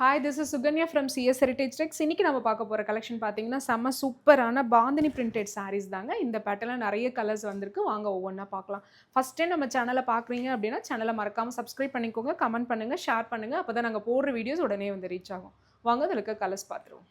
Hi, this is Sukanya from CS heritage Tex. இன்னைக்கு நம்ம பார்க்க போகிற கலெக்ஷன் பார்த்தீங்கன்னா செம்ம சூப்பரான பாந்தினி பிரிண்டட் சாரீஸ் தாங்க. இந்த பேட்டர்னில் நிறைய கலர்ஸ் வந்திருக்கு. வாங்க ஒவ்வொன்றா பார்க்கலாம். ஃபஸ்ட் டைம் நம்ம சேனலை பார்க்குறீங்க அப்படின்னா சேனலை மறக்காமல் சப்ஸ்கிரைப் பண்ணிக்கோங்க, கமெண்ட் பண்ணுங்கள், ஷேர் பண்ணுங்கள். அப்போ தான் நாங்கள் போடுற வீடியோஸ் உடனே வந்து ரீச் ஆகும். வாங்க அதில் இருக்க கலர்ஸ் பார்த்துருவோம்.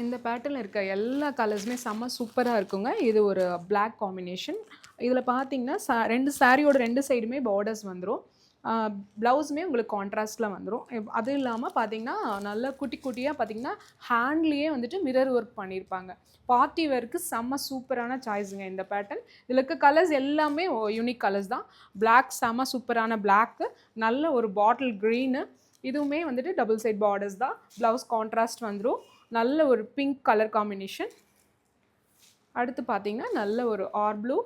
இந்த பேட்டர்னில் இருக்க எல்லா கலர்ஸுமே செம்ம சூப்பராக இருக்குங்க. இது ஒரு பிளாக் காம்பினேஷன். இதில் பார்த்தீங்கன்னா ரெண்டு சாரியோட ரெண்டு சைடுமே பார்டர்ஸ் வந்துடும். ப்ளவுஸுமே உங்களுக்கு கான்ட்ராஸ்ட்டில் வந்துடும். அது இல்லாமல் பார்த்தீங்கன்னா நல்ல குட்டி குட்டியாக பார்த்தீங்கன்னா ஹேண்ட்லேயே வந்துட்டு மிரர் ஒர்க் பண்ணியிருப்பாங்க. பார்ட்டி வேருக்கு செம்ம சூப்பரான சாய்ஸுங்க இந்த பேட்டர்ன். இதில் இருக்க கலர்ஸ் எல்லாமே யூனிக் கலர்ஸ் தான். பிளாக் செம்ம சூப்பரான பிளாக்கு, நல்ல ஒரு பாட்டில் க்ரீனு, இதுவுமே வந்துட்டு டபுள் சைட் பார்டர்ஸ் தான். ப்ளவுஸ் கான்ட்ராஸ்ட் வந்துடும். நல்ல ஒரு பிங்க் கலர் காம்பினேஷன். அடுத்து பார்த்தீங்கன்னா நல்ல ஒரு ஆர் ப்ளூ,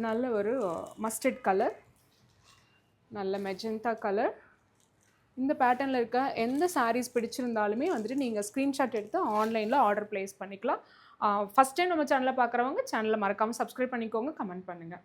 நல்ல ஒரு மஸ்டர்ட் கலர், நல்ல மெஜந்தா கலர். இந்த பேட்டர்னில் இருக்க எந்த சாரீஸ் பிடிச்சிருந்தாலுமே வந்துட்டு நீங்கள் ஸ்க்ரீன்ஷாட் எடுத்து ஆன்லைனில் ஆர்டர் ப்ளேஸ் பண்ணிக்கலாம். ஃபஸ்ட் டைம் நம்ம சேனலை பார்க்குறவங்க சேனலை மறக்காமல் சப்ஸ்கிரைப் பண்ணிக்கோங்க, கமெண்ட் பண்ணுங்கள்.